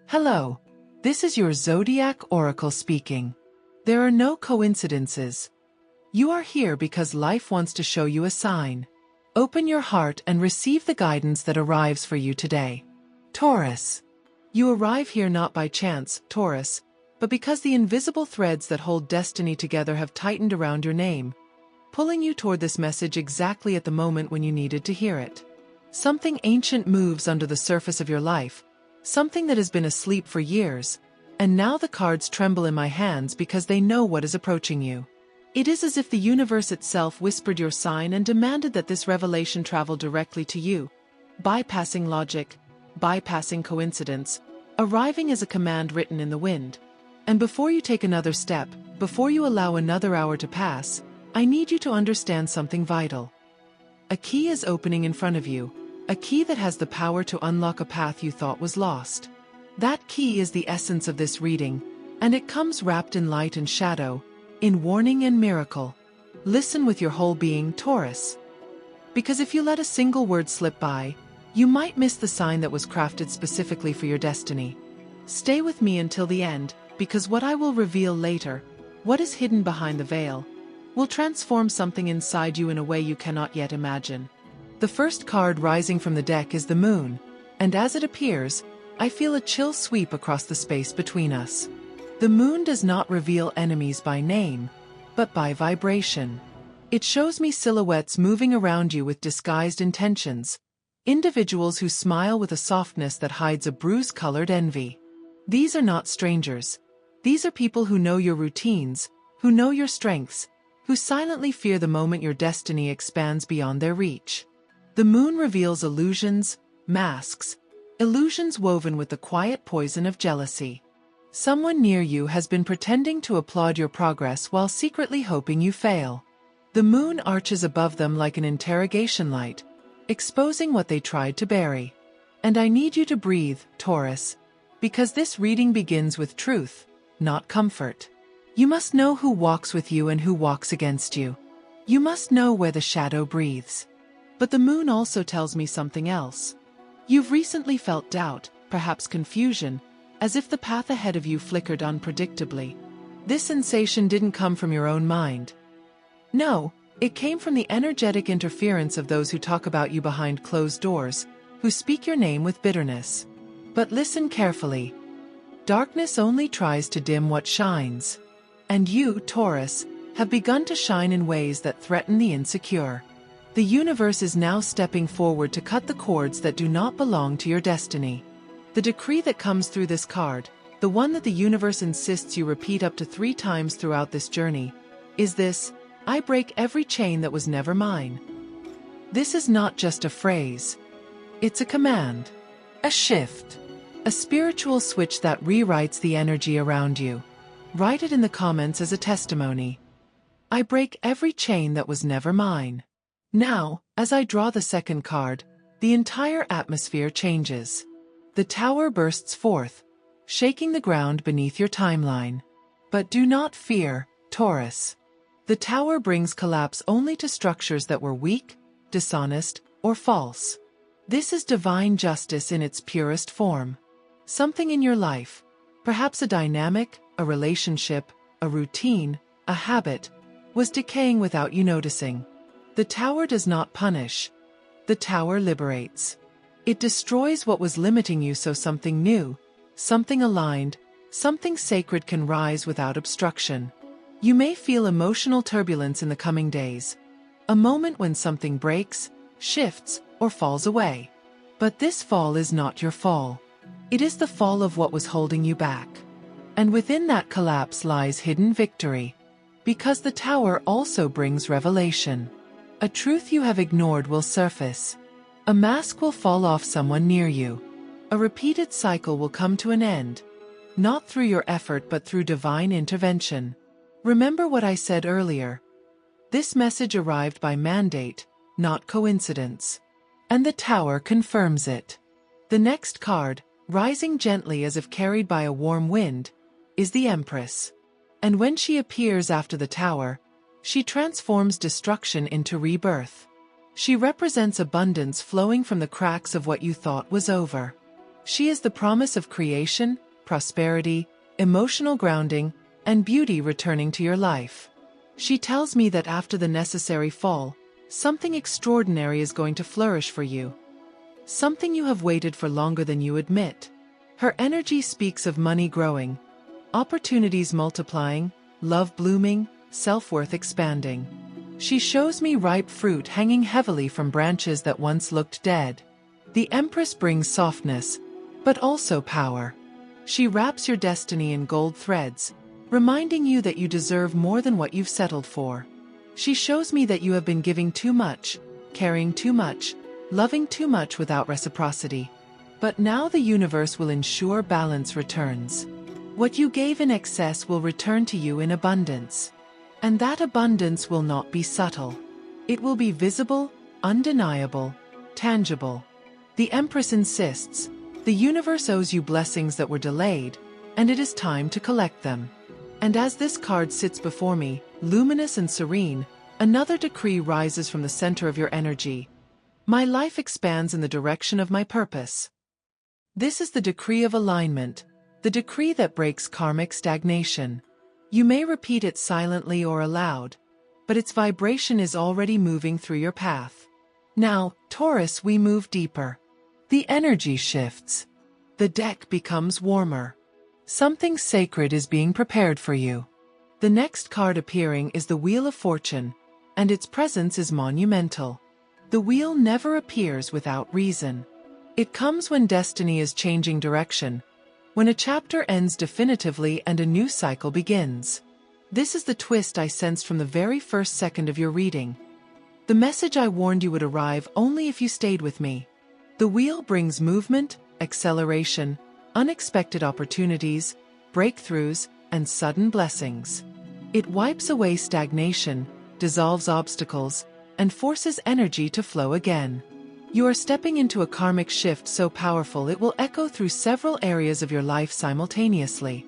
Hello, this is your Zodiac Oracle speaking. There are no coincidences. You are here because life wants to show you a sign. Open your heart and receive the guidance that arrives for you today. Taurus. You arrive here not by chance, Taurus, but because the invisible threads that hold destiny together have tightened around your name, pulling you toward this message exactly at the moment when you needed to hear it. Something ancient moves under the surface of your life, something that has been asleep for years, and now the cards tremble in my hands because they know what is approaching you. It is as if the universe itself whispered your sign and demanded that this revelation travel directly to you, bypassing logic, bypassing coincidence, arriving as a command written in the wind. And before you take another step, before you allow another hour to pass, I need you to understand something vital. A key is opening in front of you, a key that has the power to unlock a path you thought was lost. That key is the essence of this reading, and it comes wrapped in light and shadow, in warning and miracle. Listen with your whole being, Taurus. Because if you let a single word slip by, you might miss the sign that was crafted specifically for your destiny. Stay with me until the end, because what I will reveal later, what is hidden behind the veil, will transform something inside you in a way you cannot yet imagine. The first card rising from the deck is the moon, and as it appears, I feel a chill sweep across the space between us. The moon does not reveal enemies by name, but by vibration. It shows me silhouettes moving around you with disguised intentions, individuals who smile with a softness that hides a bruise-colored envy. These are not strangers. These are people who know your routines, who know your strengths, who silently fear the moment your destiny expands beyond their reach. The moon reveals illusions, masks, illusions woven with the quiet poison of jealousy. Someone near you has been pretending to applaud your progress while secretly hoping you fail. The moon arches above them like an interrogation light, exposing what they tried to bury. And I need you to breathe, Taurus, because this reading begins with truth, not comfort. You must know who walks with you and who walks against you. You must know where the shadow breathes. But the moon also tells me something else. You've recently felt doubt, perhaps confusion, as if the path ahead of you flickered unpredictably. This sensation didn't come from your own mind. No, it came from the energetic interference of those who talk about you behind closed doors, who speak your name with bitterness. But listen carefully. Darkness only tries to dim what shines. And you, Taurus, have begun to shine in ways that threaten the insecure. The universe is now stepping forward to cut the cords that do not belong to your destiny. The decree that comes through this card, the one that the universe insists you repeat up to 3 times throughout this journey, is this: I break every chain that was never mine. This is not just a phrase. It's a command, a shift, a spiritual switch that rewrites the energy around you. Write it in the comments as a testimony. I break every chain that was never mine. Now, as I draw the second card, the entire atmosphere changes. The tower bursts forth, shaking the ground beneath your timeline. But do not fear, Taurus. The tower brings collapse only to structures that were weak, dishonest, or false. This is divine justice in its purest form. Something in your life, perhaps a dynamic, a relationship, a routine, a habit, was decaying without you noticing. The tower does not punish. The tower liberates. It destroys what was limiting you so something new, something aligned, something sacred can rise without obstruction. You may feel emotional turbulence in the coming days, a moment when something breaks, shifts, or falls away. But this fall is not your fall. It is the fall of what was holding you back. And within that collapse lies hidden victory. Because the tower also brings revelation. A truth you have ignored will surface. A mask will fall off someone near you. A repeated cycle will come to an end. Not through your effort but through divine intervention. Remember what I said earlier. This message arrived by mandate, not coincidence. And the tower confirms it. The next card, rising gently as if carried by a warm wind, is the Empress. And when she appears after the tower, she transforms destruction into rebirth. She represents abundance flowing from the cracks of what you thought was over. She is the promise of creation, prosperity, emotional grounding, and beauty returning to your life. She tells me that after the necessary fall, something extraordinary is going to flourish for you. Something you have waited for longer than you admit. Her energy speaks of money growing, opportunities multiplying, love blooming, self-worth expanding. She shows me ripe fruit hanging heavily from branches that once looked dead. The Empress brings softness, but also power. She wraps your destiny in gold threads, reminding you that you deserve more than what you've settled for. She shows me that you have been giving too much, caring too much, loving too much without reciprocity. But now the universe will ensure balance returns. What you gave in excess will return to you in abundance. And that abundance will not be subtle. It will be visible, undeniable, tangible. The Empress insists, the universe owes you blessings that were delayed, and it is time to collect them. And as this card sits before me, luminous and serene, another decree rises from the center of your energy. My life expands in the direction of my purpose. This is the decree of alignment, the decree that breaks karmic stagnation. You may repeat it silently or aloud, but its vibration is already moving through your path. Now, Taurus, we move deeper. The energy shifts. The deck becomes warmer. Something sacred is being prepared for you. The next card appearing is the Wheel of Fortune, and its presence is monumental. The wheel never appears without reason. It comes when destiny is changing direction, when a chapter ends definitively and a new cycle begins. This is the twist I sensed from the very first second of your reading. The message I warned you would arrive only if you stayed with me. The wheel brings movement, acceleration, unexpected opportunities, breakthroughs, and sudden blessings. It wipes away stagnation, dissolves obstacles, and forces energy to flow again. You are stepping into a karmic shift so powerful it will echo through several areas of your life simultaneously.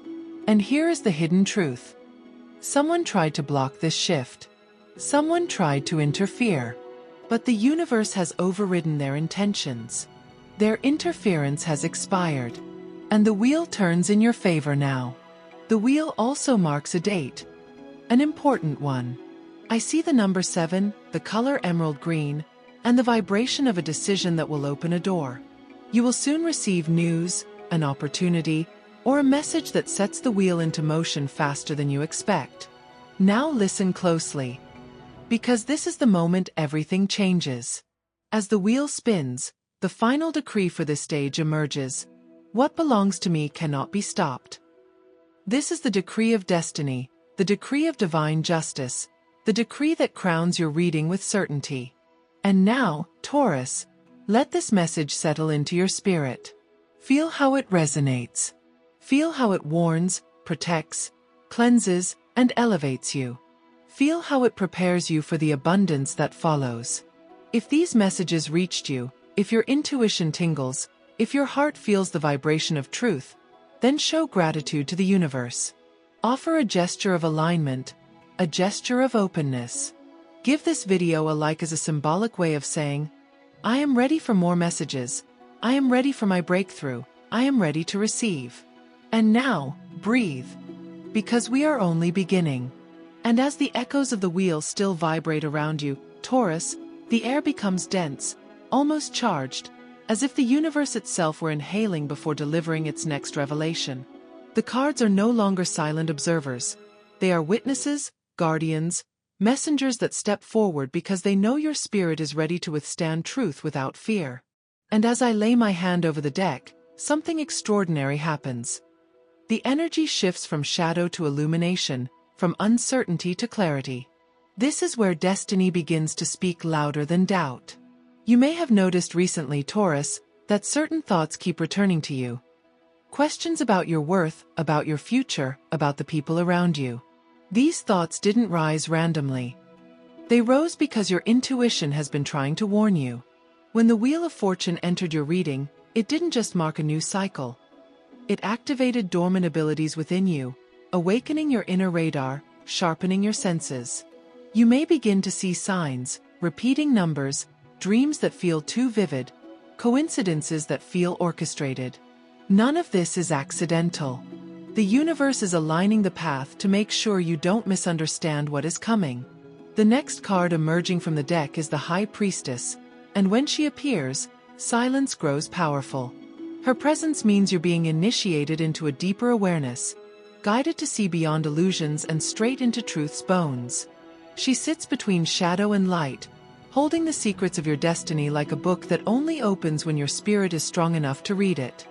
And here is the hidden truth. Someone tried to block this shift. Someone tried to interfere. But the universe has overridden their intentions. Their interference has expired. And the wheel turns in your favor now. The wheel also marks a date. An important one. I see the number 7, the color emerald green, and the vibration of a decision that will open a door. You will soon receive news, an opportunity, or a message that sets the wheel into motion faster than you expect. Now listen closely. Because this is the moment everything changes. As the wheel spins, the final decree for this stage emerges. What belongs to me cannot be stopped. This is the decree of destiny, the decree of divine justice, the decree that crowns your reading with certainty. And now, Taurus, let this message settle into your spirit. Feel how it resonates. Feel how it warns, protects, cleanses, and elevates you. Feel how it prepares you for the abundance that follows. If these messages reached you, if your intuition tingles, if your heart feels the vibration of truth, then show gratitude to the universe. Offer a gesture of alignment, a gesture of openness. Give this video a like as a symbolic way of saying, I am ready for more messages. I am ready for my breakthrough. I am ready to receive. And now, breathe. Because we are only beginning. And as the echoes of the wheel still vibrate around you, Taurus, the air becomes dense, almost charged, as if the universe itself were inhaling before delivering its next revelation. The cards are no longer silent observers. They are witnesses, guardians, messengers that step forward because they know your spirit is ready to withstand truth without fear. And as I lay my hand over the deck, something extraordinary happens. The energy shifts from shadow to illumination, from uncertainty to clarity. This is where destiny begins to speak louder than doubt. You may have noticed recently, Taurus, that certain thoughts keep returning to you. Questions about your worth, about your future, about the people around you. These thoughts didn't rise randomly. They rose because your intuition has been trying to warn you. When the Wheel of Fortune entered your reading, it didn't just mark a new cycle. It activated dormant abilities within you, awakening your inner radar, sharpening your senses. You may begin to see signs, repeating numbers, dreams that feel too vivid, coincidences that feel orchestrated. None of this is accidental. The universe is aligning the path to make sure you don't misunderstand what is coming. The next card emerging from the deck is the High Priestess, and when she appears, silence grows powerful. Her presence means you're being initiated into a deeper awareness, guided to see beyond illusions and straight into truth's bones. She sits between shadow and light, holding the secrets of your destiny like a book that only opens when your spirit is strong enough to read it.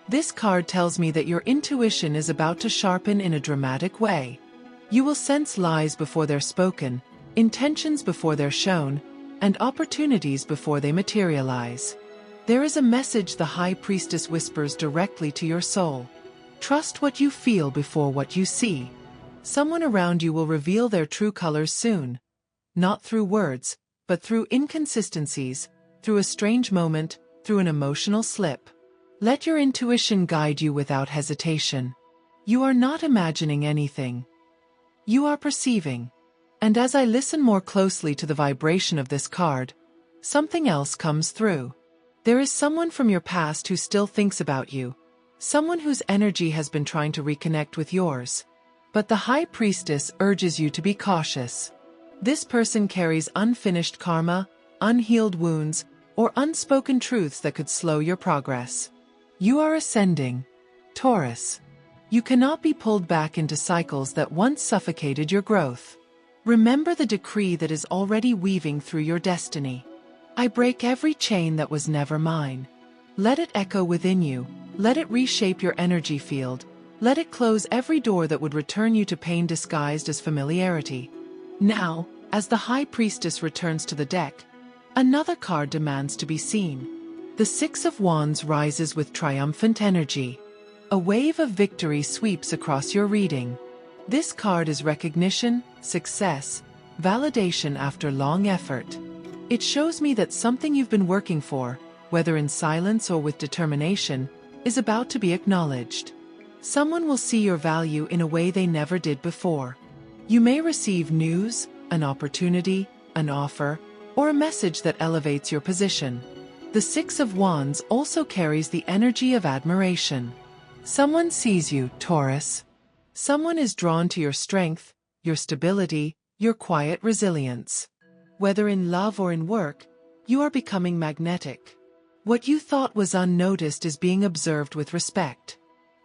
This card tells me that your intuition is about to sharpen in a dramatic way. You will sense lies before they're spoken, intentions before they're shown, and opportunities before they materialize. There is a message the High Priestess whispers directly to your soul. Trust what you feel before what you see. Someone around you will reveal their true colors soon. Not through words, but through inconsistencies, through a strange moment, through an emotional slip. Let your intuition guide you without hesitation. You are not imagining anything. You are perceiving. And as I listen more closely to the vibration of this card, something else comes through. There is someone from your past who still thinks about you, someone whose energy has been trying to reconnect with yours. But the High Priestess urges you to be cautious. This person carries unfinished karma, unhealed wounds, or unspoken truths that could slow your progress. You are ascending, Taurus. You cannot be pulled back into cycles that once suffocated your growth. Remember the decree that is already weaving through your destiny. I break every chain that was never mine. Let it echo within you, let it reshape your energy field, let it close every door that would return you to pain disguised as familiarity. Now, as the High Priestess returns to the deck, another card demands to be seen. The Six of Wands rises with triumphant energy. A wave of victory sweeps across your reading. This card is recognition, success, validation after long effort. It shows me that something you've been working for, whether in silence or with determination, is about to be acknowledged. Someone will see your value in a way they never did before. You may receive news, an opportunity, an offer, or a message that elevates your position. The Six of Wands also carries the energy of admiration. Someone sees you, Taurus. Someone is drawn to your strength, your stability, your quiet resilience. Whether in love or in work, you are becoming magnetic. What you thought was unnoticed is being observed with respect.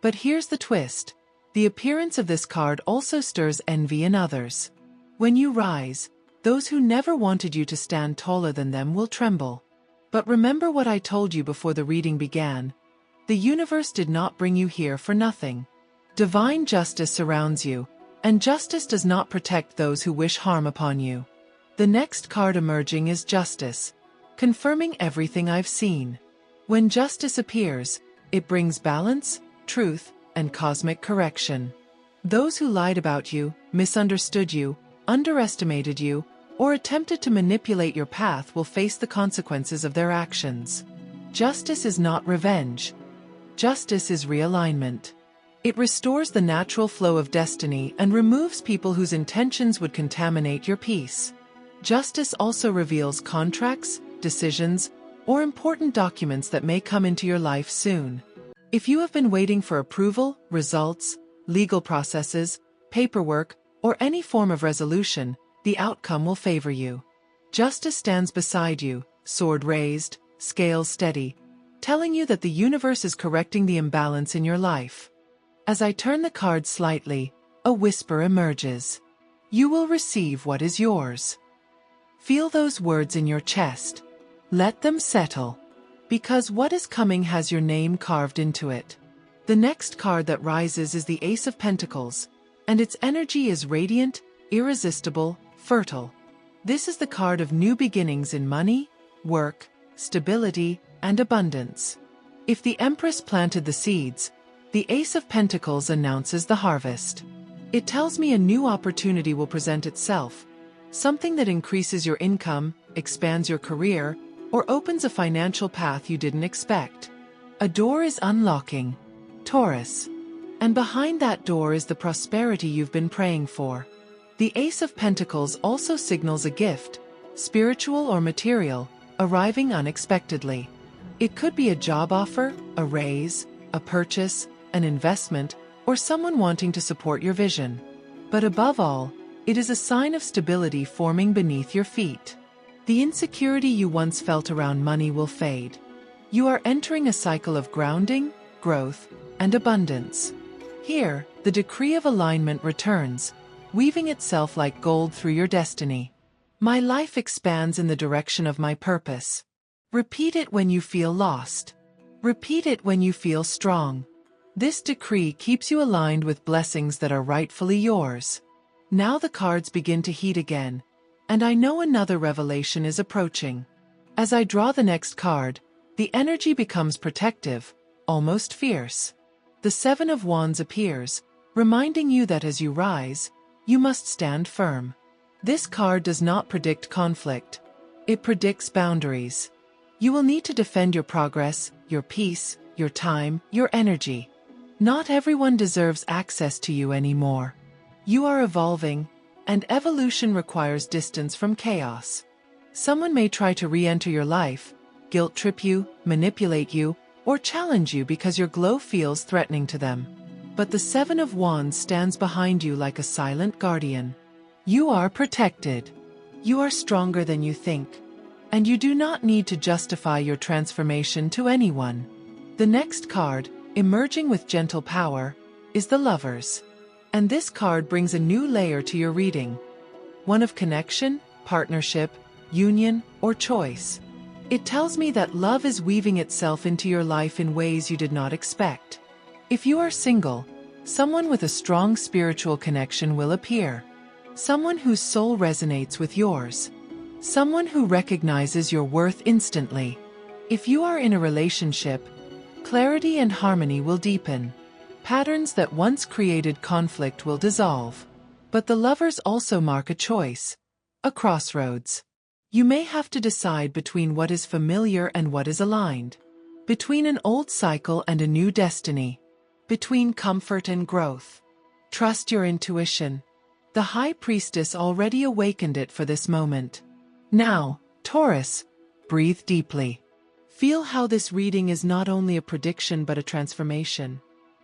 But here's the twist. The appearance of this card also stirs envy in others. When you rise, those who never wanted you to stand taller than them will tremble. But remember what I told you before the reading began. The universe did not bring you here for nothing. Divine justice surrounds you, and justice does not protect those who wish harm upon you. The next card emerging is Justice, confirming everything I've seen. When justice appears, it brings balance, truth, and cosmic correction. Those who lied about you, misunderstood you, underestimated you, or attempted to manipulate your path will face the consequences of their actions. Justice is not revenge. Justice is realignment. It restores the natural flow of destiny and removes people whose intentions would contaminate your peace. Justice also reveals contracts, decisions, or important documents that may come into your life soon. If you have been waiting for approval, results, legal processes, paperwork, or any form of resolution, the outcome will favor you. Justice stands beside you, sword raised, scales steady, telling you that the universe is correcting the imbalance in your life. As I turn the card slightly, a whisper emerges. You will receive what is yours. Feel those words in your chest. Let them settle. Because what is coming has your name carved into it. The next card that rises is the Ace of Pentacles, and its energy is radiant, irresistible, fertile. This is the card of new beginnings in money, work, stability, and abundance. If the Empress planted the seeds, the Ace of Pentacles announces the harvest. It tells me a new opportunity will present itself, something that increases your income, expands your career, or opens a financial path you didn't expect. A door is unlocking, Taurus. And behind that door is the prosperity you've been praying for. The Ace of Pentacles also signals a gift, spiritual or material, arriving unexpectedly. It could be a job offer, a raise, a purchase, an investment, or someone wanting to support your vision. But above all, it is a sign of stability forming beneath your feet. The insecurity you once felt around money will fade. You are entering a cycle of grounding, growth, and abundance. Here, the decree of alignment returns, weaving itself like gold through your destiny. My life expands in the direction of my purpose. Repeat it when you feel lost. Repeat it when you feel strong. This decree keeps you aligned with blessings that are rightfully yours. Now the cards begin to heat again, and I know another revelation is approaching. As I draw the next card, the energy becomes protective, almost fierce. The Seven of Wands appears, reminding you that as you rise, you must stand firm. This card does not predict conflict. It predicts boundaries. You will need to defend your progress, your peace, your time, your energy. Not everyone deserves access to you anymore. You are evolving, and evolution requires distance from chaos. Someone may try to re-enter your life, guilt-trip you, manipulate you, or challenge you because your glow feels threatening to them. But the Seven of Wands stands behind you like a silent guardian. You are protected. You are stronger than you think. And you do not need to justify your transformation to anyone. The next card, emerging with gentle power, is the Lovers. And this card brings a new layer to your reading. One of connection, partnership, union, or choice. It tells me that love is weaving itself into your life in ways you did not expect. If you are single, someone with a strong spiritual connection will appear. Someone whose soul resonates with yours. Someone who recognizes your worth instantly. If you are in a relationship, clarity and harmony will deepen. Patterns that once created conflict will dissolve. But the Lovers also mark a choice, a crossroads. You may have to decide between what is familiar and what is aligned. Between an old cycle and a new destiny. Between comfort and growth. Trust your intuition. The High Priestess already awakened it for this moment. Now, Taurus, breathe deeply. Feel how this reading is not only a prediction but a transformation.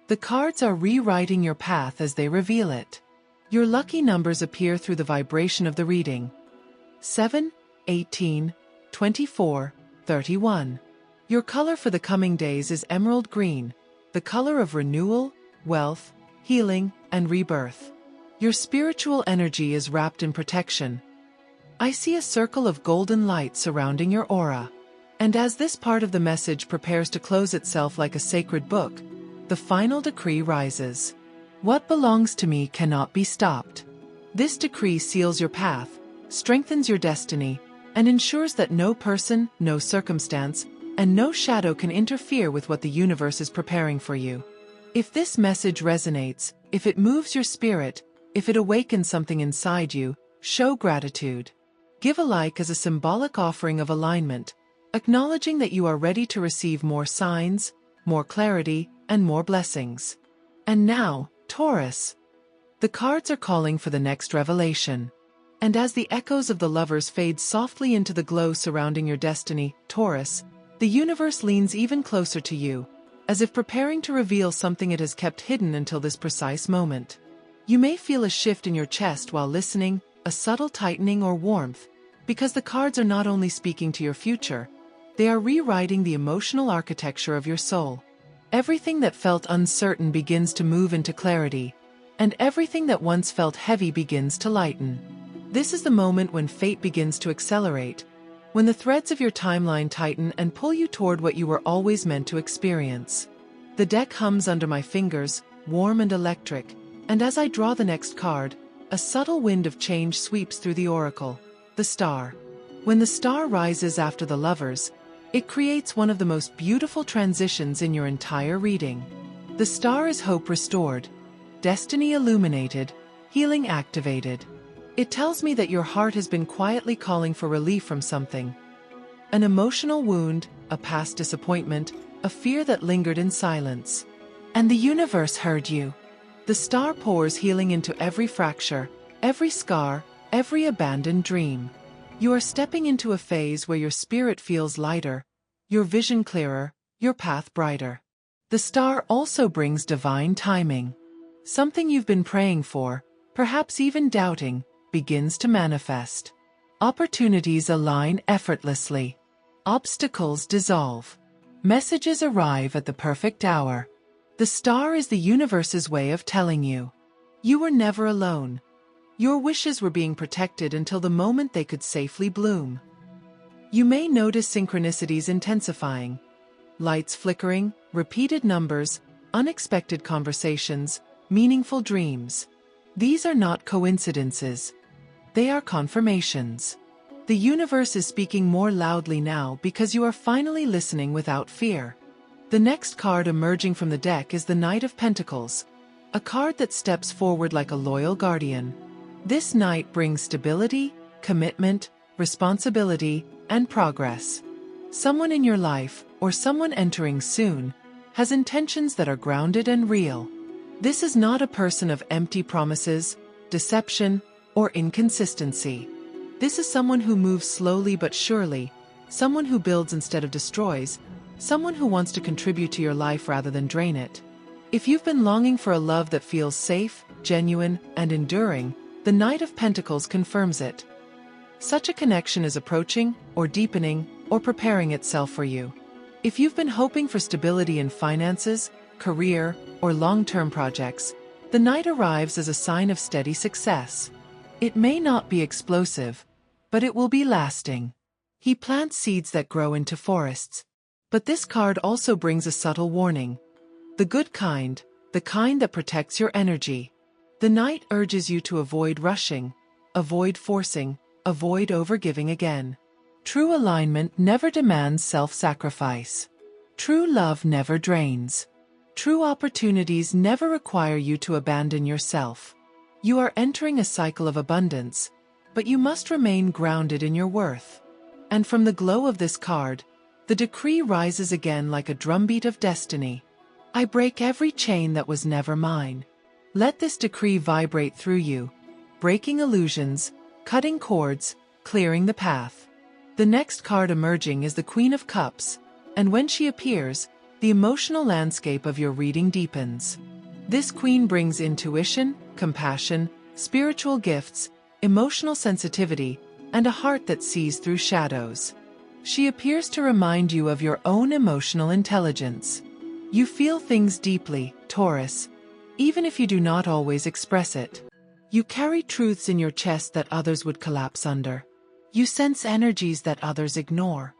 The cards are rewriting your path as they reveal it. Your lucky numbers appear through the vibration of the reading. 7, 18, 24, 31. Your color for the coming days is emerald green, the color of renewal, wealth, healing, and rebirth. Your spiritual energy is wrapped in protection. I see a circle of golden light surrounding your aura. And as this part of the message prepares to close itself like a sacred book, the final decree rises. What belongs to me cannot be stopped. This decree seals your path, strengthens your destiny, and ensures that no person, no circumstance, and no shadow can interfere with what the universe is preparing for you. If this message resonates, if it moves your spirit, if it awakens something inside you, show gratitude. Give a like as a symbolic offering of alignment, acknowledging that you are ready to receive more signs, more clarity, and more blessings. And now, Taurus. The cards are calling for the next revelation. And as the echoes of the Lovers fade softly into the glow surrounding your destiny, Taurus, the universe leans even closer to you, as if preparing to reveal something it has kept hidden until this precise moment. You may feel a shift in your chest while listening, a subtle tightening or warmth, because the cards are not only speaking to your future, they are rewriting the emotional architecture of your soul. Everything that felt uncertain begins to move into clarity, and everything that once felt heavy begins to lighten. This is the moment when fate begins to accelerate, when the threads of your timeline tighten and pull you toward what you were always meant to experience. The deck hums under my fingers, warm and electric, and as I draw the next card, a subtle wind of change sweeps through the oracle, the star. When the star rises after the Lovers, it creates one of the most beautiful transitions in your entire reading. The star is hope restored, destiny illuminated, healing activated. It tells me that your heart has been quietly calling for relief from something. An emotional wound, a past disappointment, a fear that lingered in silence. And the universe heard you. The star pours healing into every fracture, every scar, every abandoned dream. You are stepping into a phase where your spirit feels lighter, your vision clearer, your path brighter. The star also brings divine timing. Something you've been praying for, perhaps even doubting, begins to manifest. Opportunities align effortlessly. Obstacles dissolve. Messages arrive at the perfect hour. The star is the universe's way of telling you, you were never alone. Your wishes were being protected until the moment they could safely bloom. You may notice synchronicities intensifying. Lights flickering, repeated numbers, unexpected conversations, meaningful dreams. These are not coincidences. They are confirmations. The universe is speaking more loudly now because you are finally listening without fear. The next card emerging from the deck is the Knight of Pentacles, a card that steps forward like a loyal guardian. This knight brings stability, commitment, responsibility, and progress. Someone in your life, or someone entering soon, has intentions that are grounded and real. This is not a person of empty promises, deception, or inconsistency. This is someone who moves slowly but surely, someone who builds instead of destroys, someone who wants to contribute to your life rather than drain it. If you've been longing for a love that feels safe, genuine, and enduring, the Knight of Pentacles confirms it. Such a connection is approaching, or deepening, or preparing itself for you. If you've been hoping for stability in finances, career, or long-term projects, the Knight arrives as a sign of steady success. It may not be explosive, but it will be lasting. He plants seeds that grow into forests. But this card also brings a subtle warning. The good kind, the kind that protects your energy. The Knight urges you to avoid rushing, avoid forcing, avoid overgiving again. True alignment never demands self-sacrifice. True love never drains. True opportunities never require you to abandon yourself. You are entering a cycle of abundance, but you must remain grounded in your worth. And from the glow of this card, the decree rises again like a drumbeat of destiny. I break every chain that was never mine. Let this decree vibrate through you, breaking illusions, cutting cords, clearing the path. The next card emerging is the Queen of Cups, and when she appears, the emotional landscape of your reading deepens. This queen brings intuition, compassion, spiritual gifts, emotional sensitivity, and a heart that sees through shadows. She appears to remind you of your own emotional intelligence. You feel things deeply, Taurus, even if you do not always express it. You carry truths in your chest that others would collapse under. You sense energies that others ignore.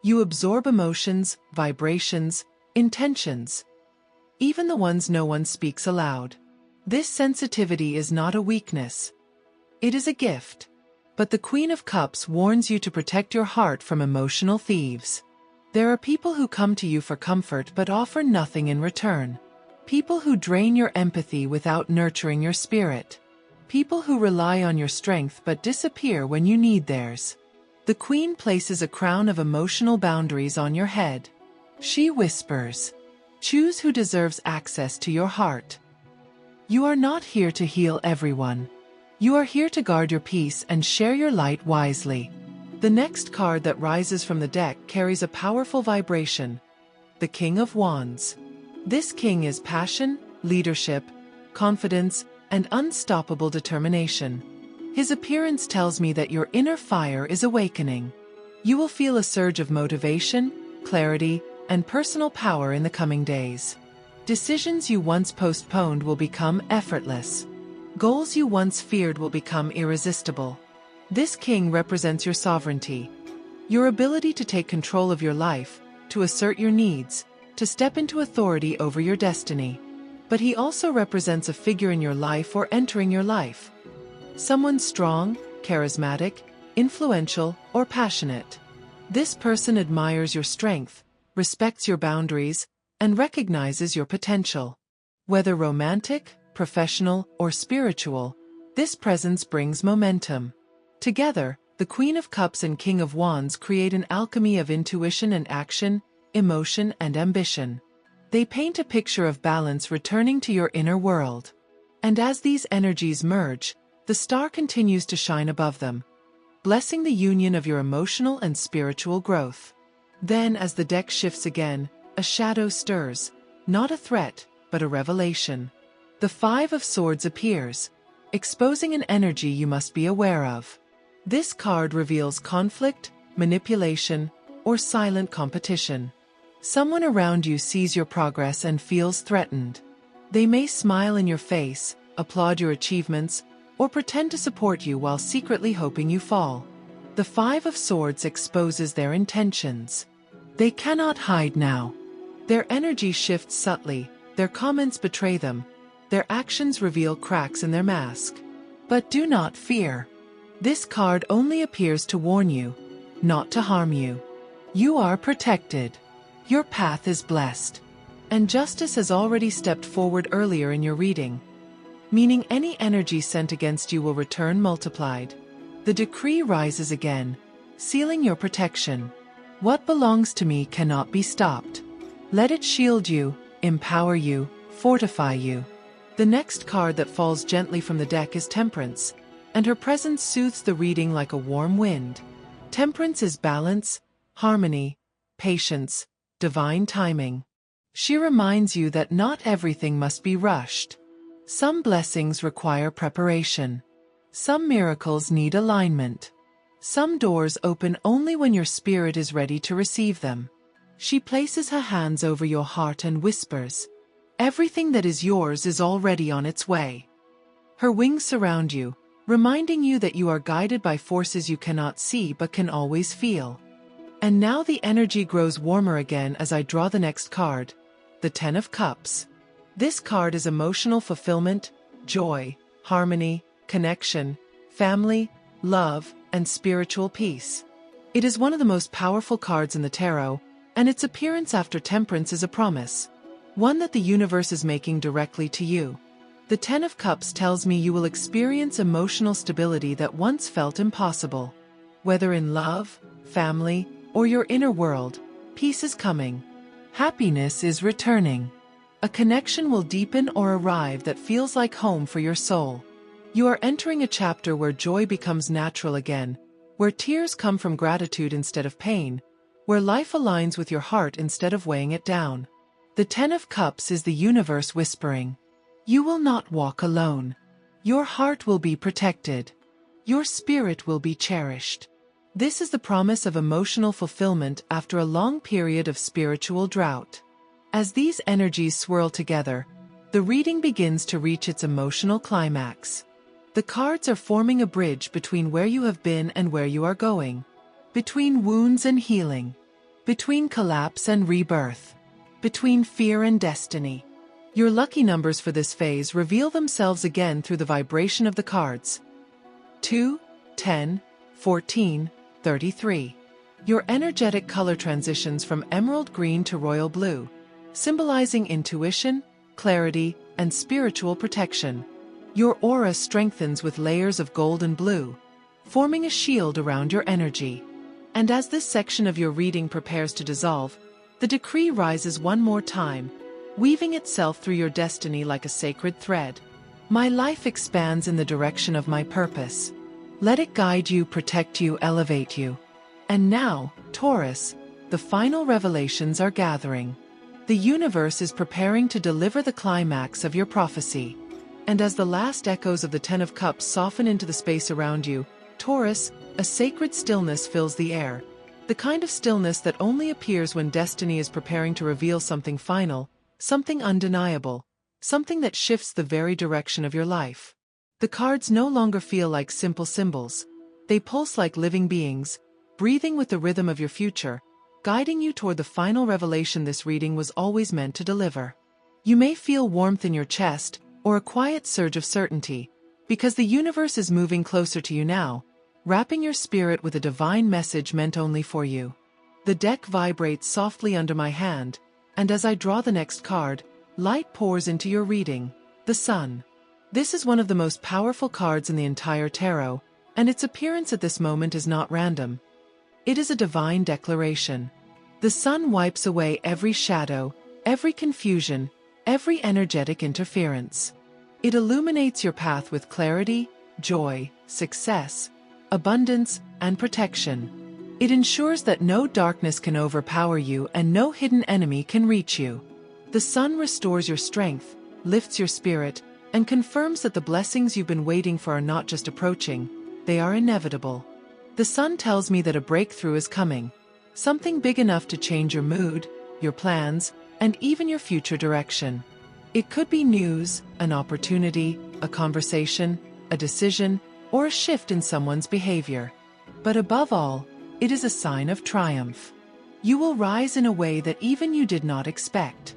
You absorb emotions, vibrations, intentions, even the ones no one speaks aloud. This sensitivity is not a weakness. It is a gift. But the Queen of Cups warns you to protect your heart from emotional thieves. There are people who come to you for comfort but offer nothing in return. People who drain your empathy without nurturing your spirit. People who rely on your strength but disappear when you need theirs. The Queen places a crown of emotional boundaries on your head. She whispers, "Choose who deserves access to your heart." You are not here to heal everyone. You are here to guard your peace and share your light wisely. The next card that rises from the deck carries a powerful vibration, the King of Wands. This king is passion, leadership, confidence, and unstoppable determination. His appearance tells me that your inner fire is awakening. You will feel a surge of motivation, clarity, and personal power in the coming days. Decisions you once postponed will become effortless. Goals you once feared will become irresistible. This king represents your sovereignty, your ability to take control of your life, to assert your needs, to step into authority over your destiny. But he also represents a figure in your life or entering your life. Someone strong, charismatic, influential, or passionate. This person admires your strength, respects your boundaries, and recognizes your potential. Whether romantic, professional, or spiritual, this presence brings momentum. Together, the Queen of Cups and King of Wands create an alchemy of intuition and action, emotion and ambition. They paint a picture of balance returning to your inner world. And as these energies merge, the star continues to shine above them, blessing the union of your emotional and spiritual growth. Then, as the deck shifts again, a shadow stirs, Not a threat, but a revelation. The Five of Swords appears, exposing an energy you must be aware of. This card reveals conflict, manipulation, or silent competition. Someone around you sees your progress and feels threatened. They may smile in your face, applaud your achievements, or pretend to support you while secretly hoping you fall. The Five of Swords exposes their intentions. They cannot hide now. Their energy shifts subtly, their comments betray them, their actions reveal cracks in their mask. But do not fear. This card only appears to warn you, not to harm you. You are protected. Your path is blessed. And justice has already stepped forward earlier in your reading, meaning any energy sent against you will return multiplied. The decree rises again, sealing your protection. What belongs to me cannot be stopped. Let it shield you, empower you, fortify you. The next card that falls gently from the deck is Temperance, and her presence soothes the reading like a warm wind. Temperance is balance, harmony, patience, divine timing. She reminds you that not everything must be rushed. Some blessings require preparation. Some miracles need alignment. Some doors open only when your spirit is ready to receive them. She places her hands over your heart and whispers, "Everything that is yours is already on its way." Her wings surround you, reminding you that you are guided by forces you cannot see but can always feel. And now the energy grows warmer again as I draw the next card, the Ten of Cups. This card is emotional fulfillment, joy, harmony, connection, family, love, and spiritual peace. It is one of the most powerful cards in the tarot, and its appearance after Temperance is a promise, one that the universe is making directly to you. The Ten of Cups tells me you will experience emotional stability that once felt impossible. Whether in love, family, or your inner world, peace is coming. Happiness is returning. A connection will deepen or arrive that feels like home for your soul. You are entering a chapter where joy becomes natural again, where tears come from gratitude instead of pain, where life aligns with your heart instead of weighing it down. The Ten of Cups is the universe whispering, "You will not walk alone. Your heart will be protected. Your spirit will be cherished." This is the promise of emotional fulfillment after a long period of spiritual drought. As these energies swirl together, the reading begins to reach its emotional climax. The cards are forming a bridge between where you have been and where you are going, between wounds and healing, between collapse and rebirth, between fear and destiny. Your lucky numbers for this phase reveal themselves again through the vibration of the cards. 2, 10, 14, 33. Your energetic color transitions from emerald green to royal blue, symbolizing intuition, clarity, and spiritual protection. Your aura strengthens with layers of gold and blue, forming a shield around your energy. And as this section of your reading prepares to dissolve, the decree rises one more time, weaving itself through your destiny like a sacred thread. My life expands in the direction of my purpose. Let it guide you, protect you, elevate you. And now, Taurus, the final revelations are gathering. The universe is preparing to deliver the climax of your prophecy. And as the last echoes of the Ten of Cups soften into the space around you, Taurus, a sacred stillness fills the air. The kind of stillness that only appears when destiny is preparing to reveal something final, something undeniable, something that shifts the very direction of your life. The cards no longer feel like simple symbols. They pulse like living beings, breathing with the rhythm of your future, guiding you toward the final revelation this reading was always meant to deliver. You may feel warmth in your chest, or a quiet surge of certainty, because the universe is moving closer to you now, wrapping your spirit with a divine message meant only for you. The deck vibrates softly under my hand, and as I draw the next card, light pours into your reading, the Sun. This is one of the most powerful cards in the entire tarot, and its appearance at this moment is not random. It is a divine declaration. The Sun wipes away every shadow, every confusion, every energetic interference. It illuminates your path with clarity, joy, success, abundance, and protection. It ensures that no darkness can overpower you and no hidden enemy can reach you. The sun restores your strength, lifts your spirit, and confirms that the blessings you've been waiting for are not just approaching, they are inevitable. The sun tells me that a breakthrough is coming, something big enough to change your mood, your plans, and even your future direction. It could be news, an opportunity, a conversation, a decision, or a shift in someone's behavior. But above all, it is a sign of triumph. You will rise in a way that even you did not expect.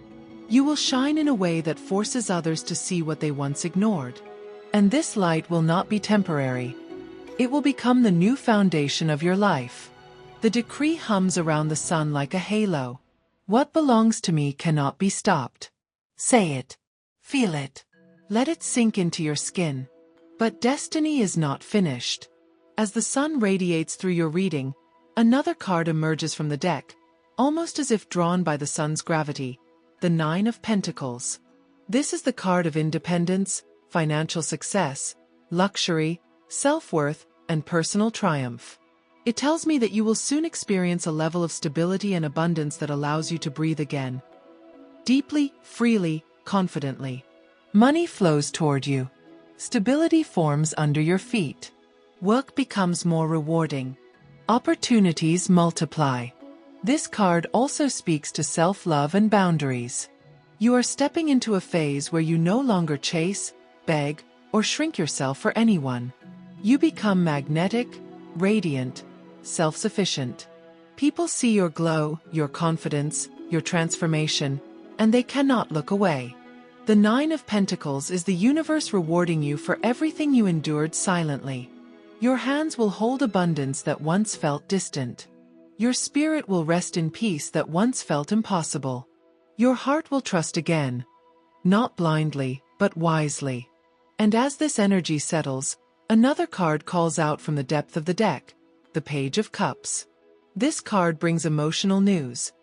You will shine in a way that forces others to see what they once ignored. And this light will not be temporary. It will become the new foundation of your life. The decree hums around the sun like a halo. What belongs to me cannot be stopped. Say it. Feel it. Let it sink into your skin. But destiny is not finished. As the sun radiates through your reading, another card emerges from the deck, almost as if drawn by the sun's gravity, the Nine of Pentacles. This is the card of independence, financial success, luxury, self-worth, and personal triumph. It tells me that you will soon experience a level of stability and abundance that allows you to breathe again. Deeply, freely, confidently. Money flows toward you. Stability forms under your feet. Work becomes more rewarding. Opportunities multiply. This card also speaks to self-love and boundaries. You are stepping into a phase where you no longer chase, beg, or shrink yourself for anyone. You become magnetic, radiant, self-sufficient. People see your glow, your confidence, your transformation, and they cannot look away. The Nine of Pentacles is the universe rewarding you for everything you endured silently. Your hands will hold abundance that once felt distant. Your spirit will rest in peace that once felt impossible. Your heart will trust again, not blindly, but wisely. And as this energy settles, another card calls out from the depth of the deck, the Page of Cups. This card brings emotional news.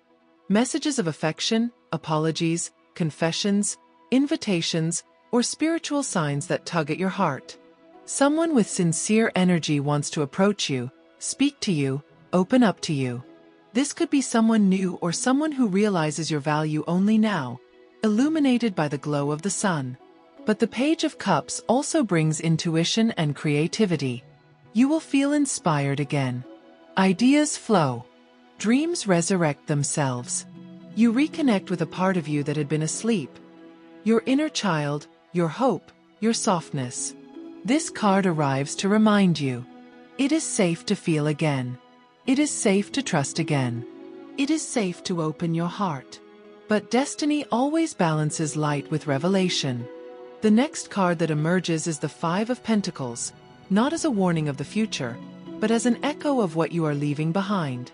Messages of affection, apologies, confessions, invitations, or spiritual signs that tug at your heart. Someone with sincere energy wants to approach you, speak to you, open up to you. This could be someone new or someone who realizes your value only now, illuminated by the glow of the sun. But the Page of Cups also brings intuition and creativity. You will feel inspired again. Ideas flow. Dreams resurrect themselves. You reconnect with a part of you that had been asleep. Your inner child, your hope, your softness. This card arrives to remind you. It is safe to feel again. It is safe to trust again. It is safe to open your heart. But destiny always balances light with revelation. The next card that emerges is the Five of Pentacles, not as a warning of the future, but as an echo of what you are leaving behind.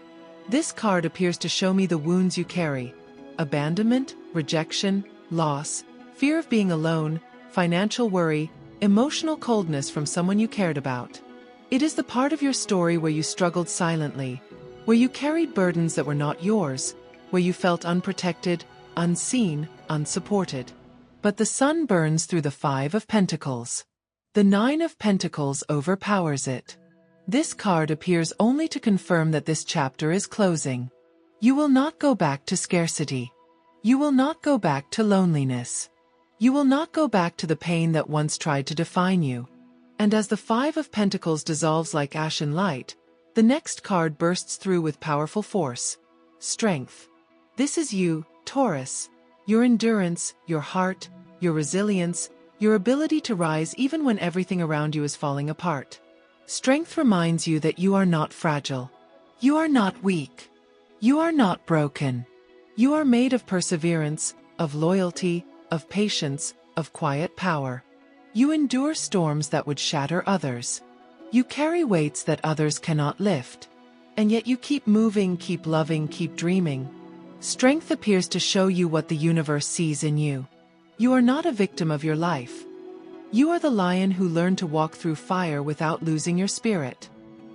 This card appears to show me the wounds you carry: abandonment, rejection, loss, fear of being alone, financial worry, emotional coldness from someone you cared about. It is the part of your story where you struggled silently, where you carried burdens that were not yours, where you felt unprotected, unseen, unsupported. But the sun burns through the Five of Pentacles. The Nine of Pentacles overpowers it. This card appears only to confirm that this chapter is closing. You will not go back to scarcity. You will not go back to loneliness. You will not go back to the pain that once tried to define you. And as the Five of Pentacles dissolves like ash in light, the next card bursts through with powerful force. Strength. This is you, Taurus. Your endurance, your heart, your resilience, your ability to rise even when everything around you is falling apart. Strength reminds you that you are not fragile. You are not weak. You are not broken. You are made of perseverance, of loyalty, of patience, of quiet power. You endure storms that would shatter others. You carry weights that others cannot lift. And yet you keep moving, keep loving, keep dreaming. Strength appears to show you what the universe sees in you. You are not a victim of your life. You are the lion who learned to walk through fire without losing your spirit.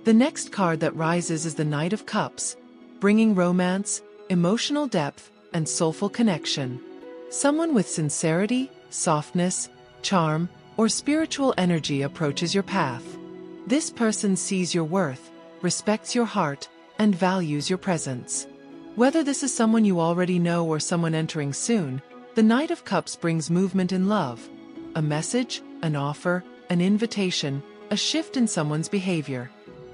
The next card that rises is the Knight of Cups, bringing romance, emotional depth, and soulful connection. Someone with sincerity, softness, charm, or spiritual energy approaches your path. This person sees your worth, respects your heart, and values your presence. Whether this is someone you already know or someone entering soon, The Knight of Cups brings movement in love. A message, an offer, an invitation, a shift in someone's behavior.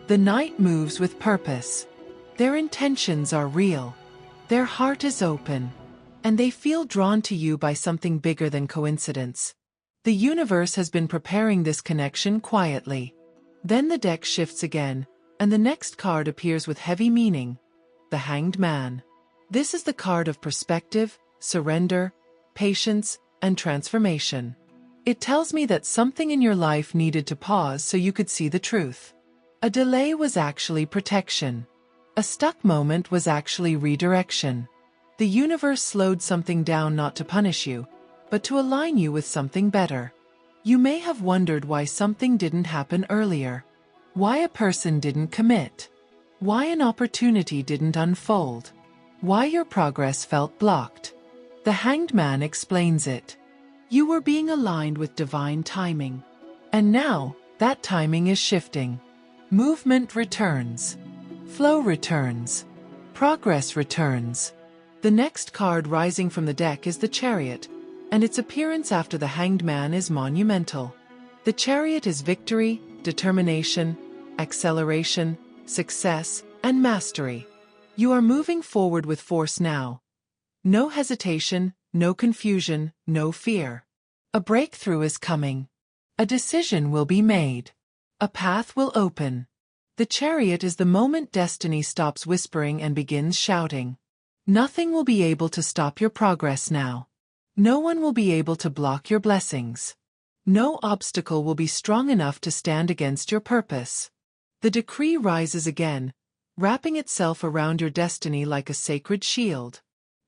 The Knight moves with purpose. Their intentions are real. Their heart is open. And they feel drawn to you by something bigger than coincidence. The universe has been preparing this connection quietly. Then the deck shifts again, and the next card appears with heavy meaning. The Hanged Man. This is the card of perspective, surrender, patience, and transformation. It tells me that something in your life needed to pause so you could see the truth. A delay was actually protection. A stuck moment was actually redirection. The universe slowed something down not to punish you, but to align you with something better. You may have wondered why something didn't happen earlier. Why a person didn't commit. Why an opportunity didn't unfold. Why your progress felt blocked. The Hanged Man explains it. You were being aligned with divine timing. And now, that timing is shifting. Movement returns. Flow returns. Progress returns. The next card rising from the deck is the Chariot, and its appearance after the Hanged Man is monumental. The Chariot is victory, determination, acceleration, success, and mastery. You are moving forward with force now. No hesitation, no confusion, no fear. A breakthrough is coming. A decision will be made. A path will open. The Chariot is the moment destiny stops whispering and begins shouting. Nothing will be able to stop your progress now. No one will be able to block your blessings. No obstacle will be strong enough to stand against your purpose. The decree rises again, wrapping itself around your destiny like a sacred shield.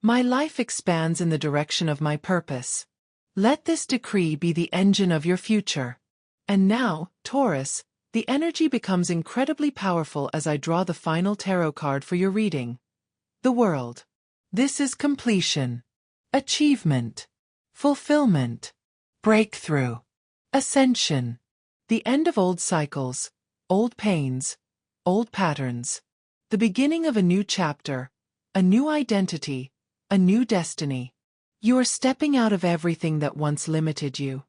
My life expands in the direction of my purpose. Let this decree be the engine of your future. And now, Taurus, the energy becomes incredibly powerful as I draw the final tarot card for your reading. The World. This is completion. Achievement. Fulfillment. Breakthrough. Ascension. The end of old cycles, old pains, old patterns. The beginning of a new chapter, a new identity, a new destiny. You are stepping out of everything that once limited you.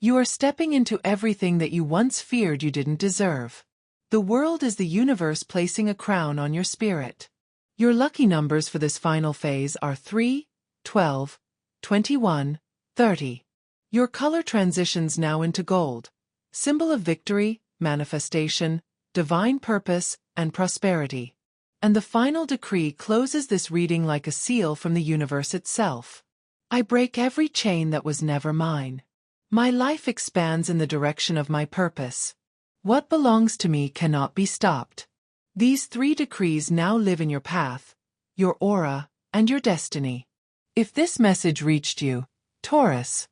You are stepping into everything that you once feared you didn't deserve. The world is the universe placing a crown on your spirit. Your lucky numbers for this final phase are 3, 12, 21, 30. Your color transitions now into gold, symbol of victory, manifestation, divine purpose, and prosperity. And the final decree closes this reading like a seal from the universe itself. I break every chain that was never mine. My life expands in the direction of my purpose. What belongs to me cannot be stopped. These 3 decrees now live in your path, your aura, and your destiny. If this message reached you, Taurus,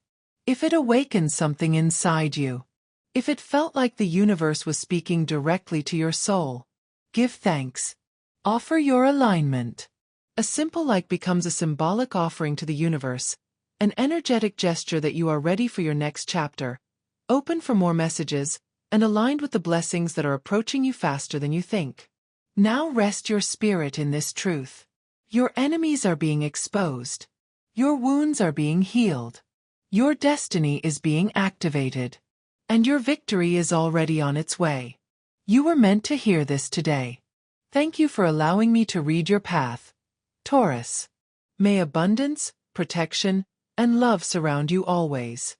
if it awakened something inside you, if it felt like the universe was speaking directly to your soul, give thanks. Offer your alignment. A simple like becomes a symbolic offering to the universe, an energetic gesture that you are ready for your next chapter, open for more messages, and aligned with the blessings that are approaching you faster than you think. Now rest your spirit in this truth. Your enemies are being exposed. Your wounds are being healed. Your destiny is being activated. And your victory is already on its way. You were meant to hear this today. Thank you for allowing me to read your path, Taurus. May abundance, protection, and love surround you always.